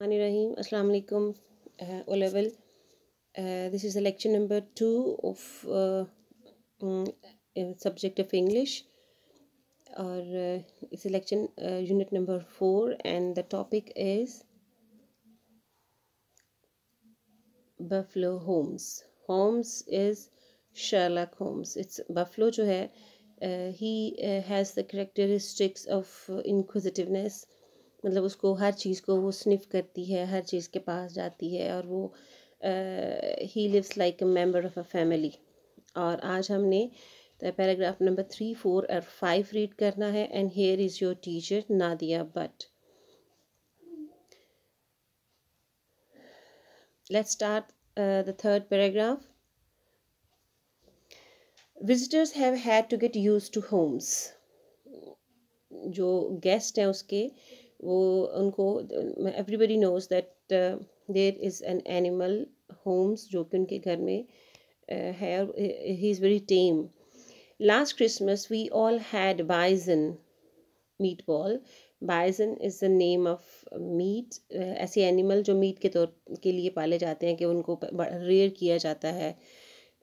Rahim. Assalamu alaikum. O level. This is the lecture number 2 of subject of English, or it's election unit number 4, and the topic is Buffalo Holmes. Holmes is Sherlock Holmes. It's Buffalo जो है, he has the characteristics of inquisitiveness. मतलब उसको हर चीज़ को वो sniff करती है, हर चीज़ के पास जाती है, और वो ही lives like a member of a family. और आज हमने पैराग्राफ नंबर 3, 4 और 5 रीड करना है. And here is your teacher Nadia Bhatt. Let's start the third paragraph. Visitors have had to get used to Holmes. जो गेस्ट हैं उसके, वो उनको everybody knows that there is an animal Holmes जो कि उनके घर में है. He is very tame. Last Christmas we all had bison meatball. Bison is the name of meat. ऐसे एनिमल जो मीट के तौर के लिए पाले जाते हैं कि उनको रेयर किया जाता है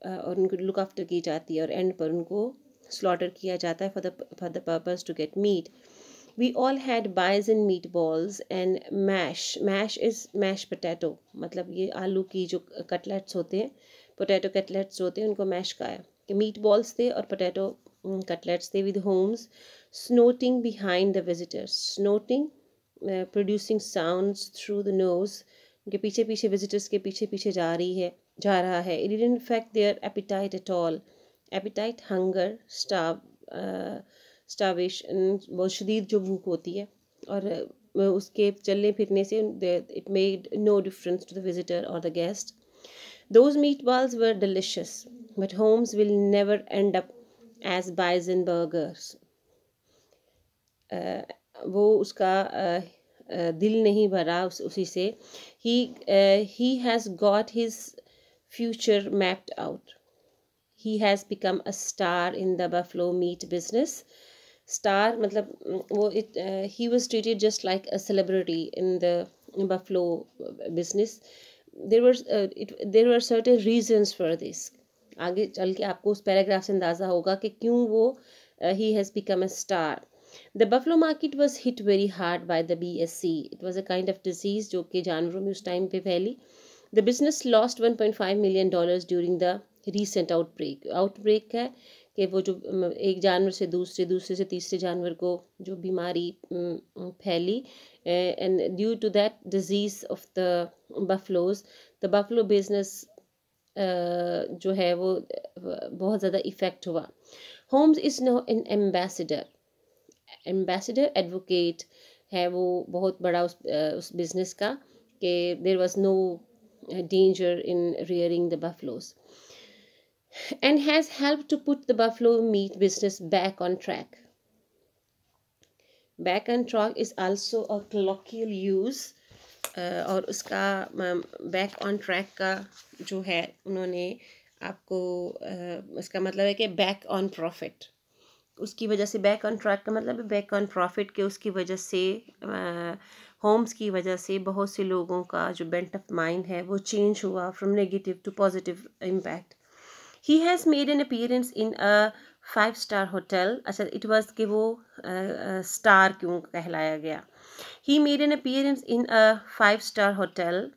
और उनको लुक आफ्टर की जाती है, और एंड पर उनको स्लॉटर किया जाता है for the purpose to get meat. We all had bison meatballs and mash. Mash is mashed potato. मतलब ये आलू की जो कटलेट्स होते हैं, पोटैटो कटलेट्स होते हैं, उनको मैश का है कि मीट बॉल्स थे और पोटैटो कटलेट्स थे. With Holmes snorting behind the visitors. Snorting, producing sounds through the nose. उनके पीछे पीछे विजिटर्स के पीछे पीछे जा रहा है. It didn't affect their appetite at all. Appetite, hunger, starvation, बहुत शदीद जो भूख होती है, और उसके चलने फिरने से it made no difference to the visitor or the guest. Those meatballs were delicious, but Holmes will never end up as bison burgers. वो उसका दिल नहीं भरा उसी से. He has got his future mapped out. He has become a star in the buffalo meat business. Star मतलब वो he was treated just like a celebrity in the buffalo business. There were certain reasons for this. आगे चल के आपको उस paragraph से अंदाज़ा होगा कि क्यों वो he has become a star. The buffalo market was hit very hard by the BSE. It was a kind of disease जो कि जानवरों में उस टाइम पे फैली. The business lost $1.5 million during the recent outbreak. Outbreak है कि वो जो एक जानवर से दूसरे से तीसरे जानवर को जो बीमारी फैली, and due to that disease of the buffaloes, the buffalo business जो है वो बहुत ज़्यादा इफ़ेक्ट हुआ. Holmes is now an ambassador. Ambassador advocate है वो बहुत बड़ा उस बिज़नेस का, कि there was no danger in rearing the buffaloes, and has helped to put the buffalo meat business back on track. Back on track is also a colloquial use, और उसका back on track का जो है उन्होंने आपको इसका मतलब है कि back on profit. उसकी वजह से बैक ऑन ट्रैक का मतलब है बैक ऑन प्रॉफिट के उसकी वजह से होम्स की वजह से बहुत से लोगों का जो बेंट ऑफ माइंड है वो चेंज हुआ from negative to positive impact. He has made an appearance in a 5-star hotel. अच्छा, इट वाज कि वो स्टार क्यों कहलाया गया. He made an appearance in a 5-star hotel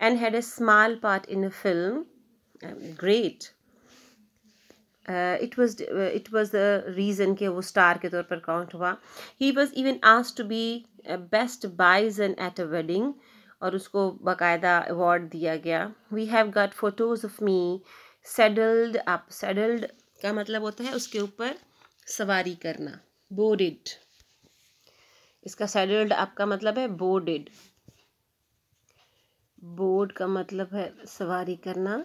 and had a small part in a film. Great. It was the reason कि वो star के तौर पर काउंट हुआ. He was even asked to be best bison at a wedding, और उसको बाकायदा award दिया गया. We have got photos of me saddled up. Saddled का मतलब होता है उसके ऊपर सवारी करना. Boarded. इसका saddled up का मतलब है boarded. बोर्ड का मतलब है सवारी करना.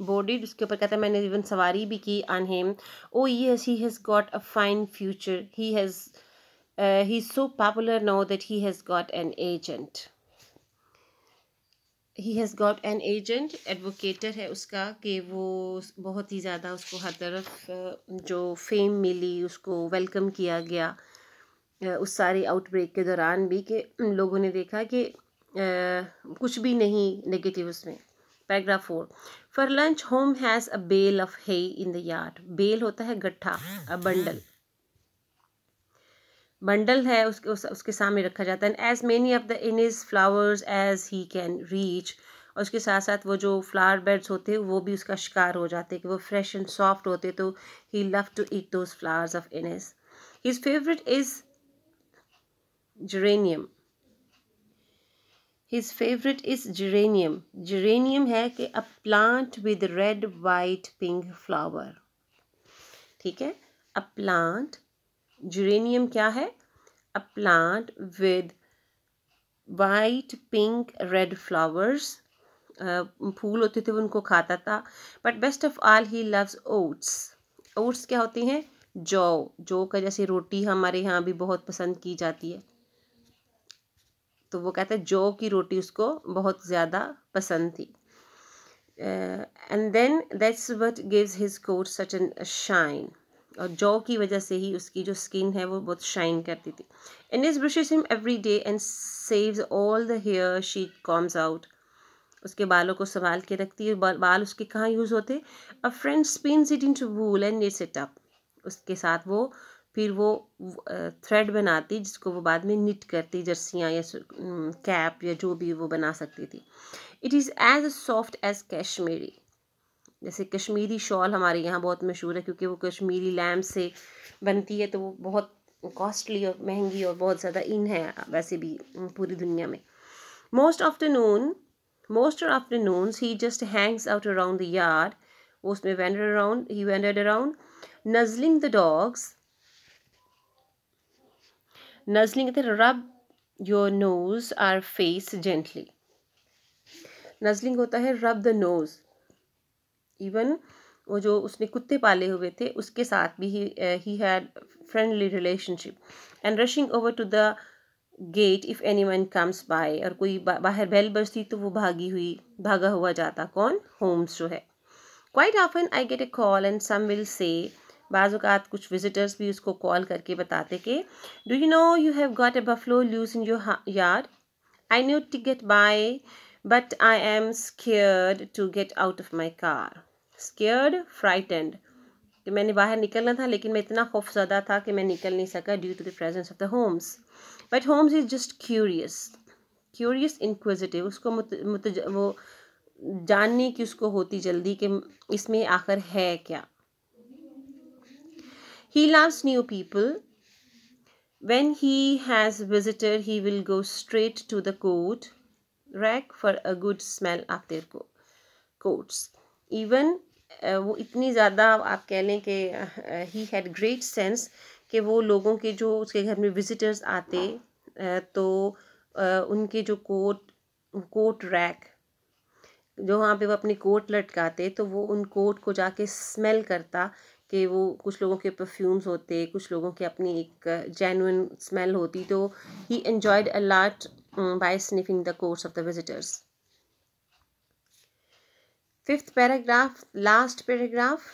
बोर्डेड उसके ऊपर कहता है मैंने इवन सवारी भी की on him. O yes, he has got a fine future. He is so popular now that he has got an agent. He has got an agent. Advocator है उसका कि वो बहुत ही ज़्यादा उसको हर तरफ जो फेम मिली, उसको वेलकम किया गया. उस सारी आउटब्रेक के दौरान भी कि लोगों ने देखा कि कुछ भी नहीं नेगेटिव उसमें। पैराग्राफ 4, फॉर लंच होम has a bale of hay in the yard. Bale होता है गट्ठा, अ बंडल, बंडल है उसके सामने रखा जाता है। As many of the in is flowers as he can reach, और उसके साथ साथ वो जो फ्लावर बेड्स होते हैं वो भी उसका शिकार हो जाते हैं कि वो फ्रेश एंड सॉफ्ट होते, तो he love to eat those flowers of Innis. His favourite is geranium. His favorite is geranium. Geranium है कि a plant with red, white, pink flower. ठीक है, a plant, geranium क्या है? A plant with white, pink, red flowers. फूल होते थे वो उनको खाता था. But best of all he loves oats. Oats क्या होती हैं? जौ. जौ का जैसे रोटी हमारे यहाँ भी बहुत पसंद की जाती है, तो वो कहते हैं जौ की रोटी उसको बहुत ज़्यादा पसंद थी. And then that's what gives his coat such a shine. और जौ की वजह से ही उसकी जो स्किन है वो बहुत शाइन करती थी. Innis brushes him every day and saves all the hair she combs out. उसके बालों को संभाल के रखती है. बाल उसके कहाँ यूज़ होते? A friend spins it into wool and knits it up. उसके साथ वो फिर वो थ्रेड बनाती जिसको वो बाद में निट करती, जर्सियाँ या कैप या जो भी वो बना सकती थी. It is as soft as Kashmiri. जैसे कश्मीरी शॉल हमारे यहाँ बहुत मशहूर है क्योंकि वो कश्मीरी लैम्प से बनती है, तो वो बहुत कॉस्टली और महंगी और बहुत ज़्यादा इन है वैसे भी पूरी दुनिया में. Most afternoons he just Hanks out around the yard. वो उसमें wondered around nuzzling the dogs. Nuzzling कहते हैं rub your nose or face gently. Nuzzling होता है rub the nose. Even वो जो उसने कुत्ते पाले हुए थे उसके साथ भी he had friendly relationship. And rushing over to the gate if anyone comes by. और कोई बाहर बेल बजती तो वो भागा हुआ जाता. कौन? होम्स जो है. Quite often I get a call and some will say, बाज़ कुछ विजिटर्स भी उसको कॉल करके बताते कि do you know you have got a buffalo loose in your yard. I need to get by but I am scared to get out of my car. Scared, frightened, कि मैंने बाहर निकलना था लेकिन मैं इतना खौफज़दा था कि मैं निकल नहीं सका due to the presence of the Holmes. But Holmes is just curious inquisitive. उसको वो जानने की उसको होती जल्दी कि इसमें आखिर है क्या. He loves new people. When he has visitor, he will go straight to the coat rack for a good smell of their coats. Even वो इतनी ज़्यादा आप कह लें कि he had great sense कि वो लोगों के जो उसके घर में विजिटर्स आते तो उनके जो कोट रैक जो वहाँ पे वो अपनी कोट लटकाते तो वो उन कोट को जाके स्मेल करता कि वो कुछ लोगों के परफ्यूम्स होते, कुछ लोगों की अपनी एक जेन्युइन स्मेल होती. तो he enjoyed a lot by sniffing the coats of the visitors. 5th paragraph, last paragraph.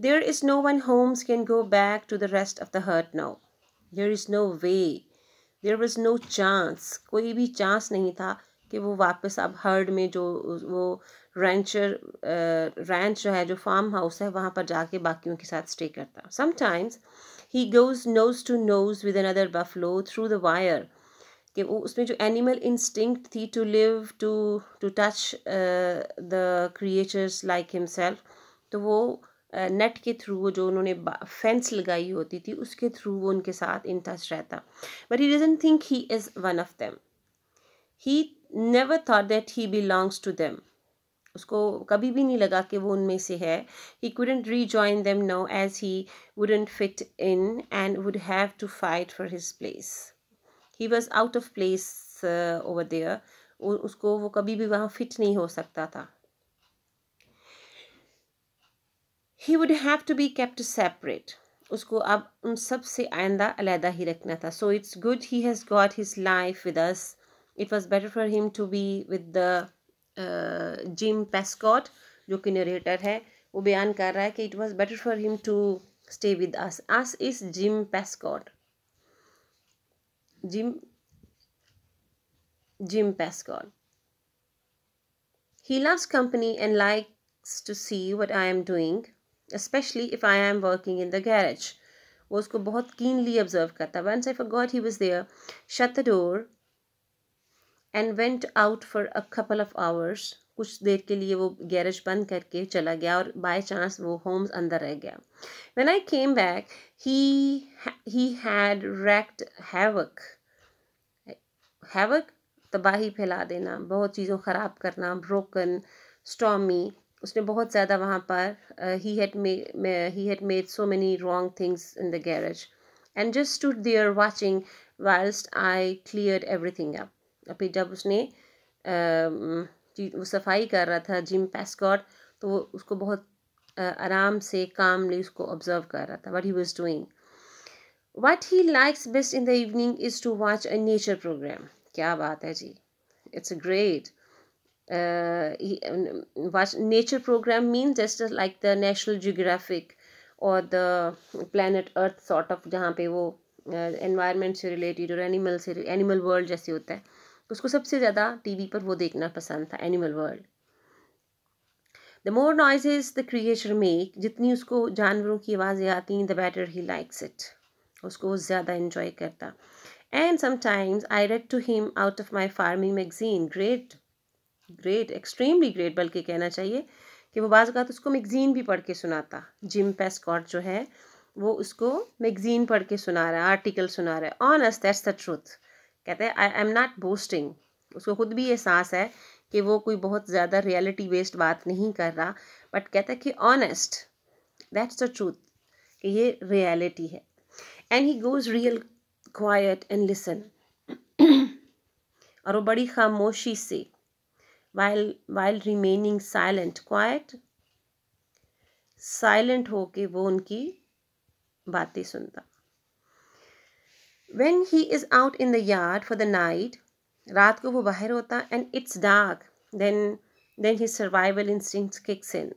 There is no one homes can go back to the rest of the herd now. There is no way. There was no chance. कोई भी chance नहीं था कि वो वापस अब heard में जो वो रैंच जो है, जो फार्म हाउस है, वहाँ पर जाके बाकियों के साथ स्टे करता. Sometimes he goes nose to nose with another buffalo through the wire. कि वो उसमें जो एनिमल इंस्टिंक्ट थी to live to touch the creatures like himself, तो वो नेट के थ्रू जो उन्होंने फेंस लगाई होती थी उसके थ्रू वो उनके साथ इन टच रहता. But he doesn't think he is one of them. He never thought that he belongs to them. उसको कभी भी नहीं लगा कि वो उनमें से है. ही couldn't rejoin them now as he wouldn't fit in and would have to fight for his place. He was out of place over there. उसको वो कभी भी वहाँ फिट नहीं हो सकता था. He would have to be kept separate. उसको अब उन सब से आइंदा अलहदा ही रखना था. So it's good he has got his life with us. It was better for him to be with the Jim Prescott, जो कि नरेटर है. वो बयान कर रहा है कि it was better for him to stay with us. Us is Jim Prescott. Jim Pascal. He loves company and likes to see what I am doing, especially if I am working in the garage. वो उसको बहुत keenly observe करता. Once I forgot he was there, shut the door and went out for a couple of hours. कुछ देर के लिए वो garage बंद करके चला गया और बाय चांस वो होम्स अंदर रह गया. When I came back, he had wreaked havoc. Havoc तबाही फैला देना, बहुत चीज़ों ख़राब करना, broken, stormy. उसने बहुत ज़्यादा वहाँ पर he had made so many wrong things in the garage and just stood there watching whilst I cleared everything up. अभी जब उसने वो सफाई कर रहा था जिम पेस्कॉट, तो वो उसको बहुत आराम से कामली उसको ऑब्जर्व कर रहा था what he was doing. What he likes best in the evening is to watch a nature program. क्या बात है जी, it's a great watch nature program means just like the National Geographic or the Planet Earth sort of, जहाँ पे वो environment से related और animal world जैसे होता है. उसको सबसे ज़्यादा टीवी पर वो देखना पसंद था, animal world. The more noises the creature make, जितनी उसको जानवरों की आवाज़ें आती the better he likes it, उसको वो ज़्यादा इन्जॉय करता. And sometimes I read to him out of my farming magazine. Great extremely great बल्कि कहना चाहिए कि वो बाज़ का तो उसको मैगजीन भी पढ़ के सुनाता. जिम पेस्कॉट जो है वो उसको मैगजीन पढ़ के सुना रहा है, आर्टिकल सुना रहा है. Honest, that's the truth. कहते हैं आई एम नॉट बोस्टिंग. उसको खुद भी एहसास है कि वो कोई बहुत ज़्यादा रियलिटी बेस्ड बात नहीं कर रहा, बट कहता है कि ऑनेस्ट, दैट्स द ट्रूथ, कि ये रियलिटी है. And he goes real quiet and listen. और वो बड़ी खामोशी से while remaining silent, quite silent होके वो उनकी बातें सुनता. When he is out in the yard for the night, रात को वो बाहर होता and it's dark, then his survival instincts kicks in.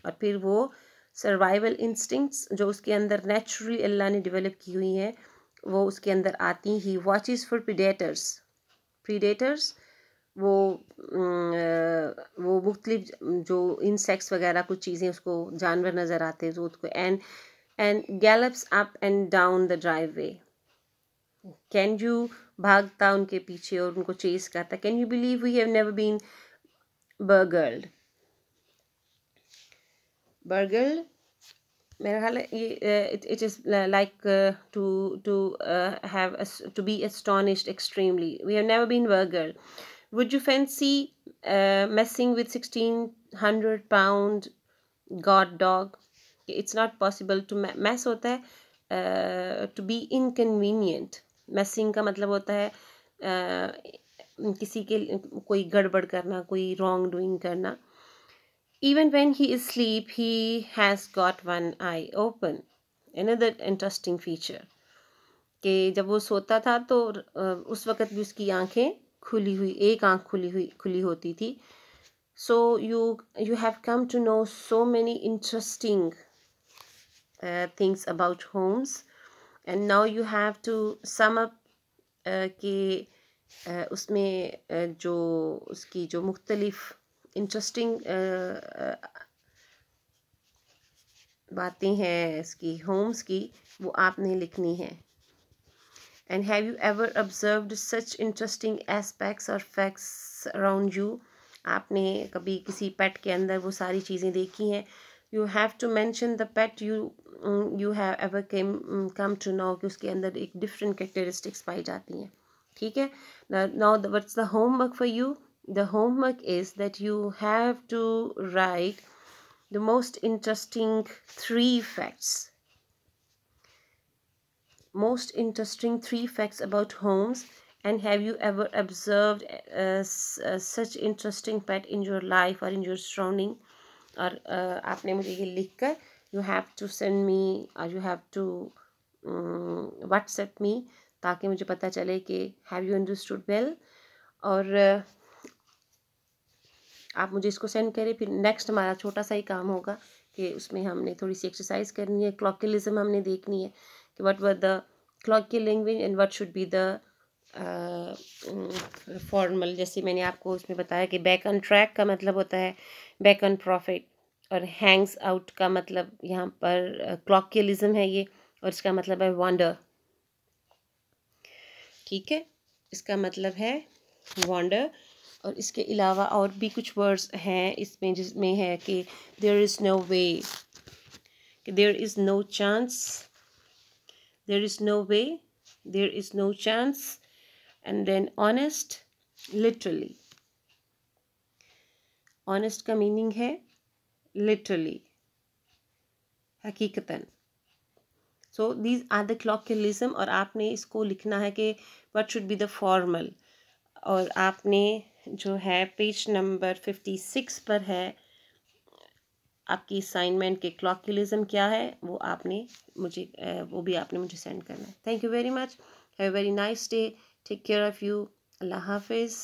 और फिर वो survival instincts जो उसके अंदर naturally अल्लाह ने develop की हुई हैं वो उसके अंदर आती. He watches for predators वो मुख्तलिफ जो insects वगैरह कुछ चीज़ें उसको जानवर नज़र आते हैं जो उसको and gallops up and down the driveway. Can you भागता उनके पीछे और उनको चेस करता. Can you believe we have never been burgled. मेरा ख्याल है ये it is like to be astonished extremely. We have never been burgled. Would you fancy messing with 1600 pound guard dog. It's not possible to mess होता है to be inconvenient. मैसिंग का मतलब होता है किसी के कोई गड़बड़ करना, कोई रॉन्ग डूइंग करना. Even when he is sleep he has got one I open. Another interesting feature कि जब वो सोता था तो उस वक़्त भी उसकी आंखें खुली हुई, एक आंख खुली होती थी. So you have come to know so many interesting things about homes, and now you have to sum up कि उसमें जो उसकी जो मुख्तलिफ इंटरेस्टिंग बातें हैं इसकी होम्स की वो आपने लिखनी है. and have you ever observed such interesting aspects or facts around you. आपने कभी किसी पेट के अंदर वो सारी चीज़ें देखी हैं. You have to mention the pet you have ever come to know कि उसके अंदर एक different characteristics पाई जाती हैं. ठीक है. Now what's the homework for you? The homework is that you have to write the most interesting 3 facts. Most interesting 3 facts about homes. And have you ever observed such interesting pet in your life or in your surrounding? और आपने मुझे ये लिख कर you have to send me or you have to WhatsApp me ताकि मुझे पता चले कि have you understood well. और आप मुझे इसको सेंड करें. फिर नेक्स्ट हमारा छोटा सा ही काम होगा कि उसमें हमने थोड़ी सी एक्सरसाइज करनी है. क्लॉकिलिज्म हमने देखनी है कि what were the क्लॉकियल language and what should be the formal, जैसे मैंने आपको उसमें बताया कि बैक ऑन ट्रैक का मतलब होता है बैक ऑन प्रॉफिट, और हैंग्स आउट का मतलब यहाँ पर क्लॉकियलिज्म है ये, और इसका मतलब है वॉन्डर। ठीक है, इसका मतलब है वॉन्डर। और इसके अलावा और भी कुछ वर्ड्स हैं इसमें, जिसमें है कि देयर इज़ नो वे, कि there is no chance, there is no way, there is no chance, and then honest, literally. Honest का मीनिंग है लिटरली, हकीकतन। So these are the colloquialism, और आपने इसको लिखना है कि what should be the formal. और आपने जो है पेज नंबर 56 पर है आपकी असाइनमेंट के क्लॉकियलिज्म क्या है, वो आपने मुझे वो भी आपने मुझे सेंड करना है। Thank you very much, have a very nice day, take care of you, अल्लाह हाफिज़।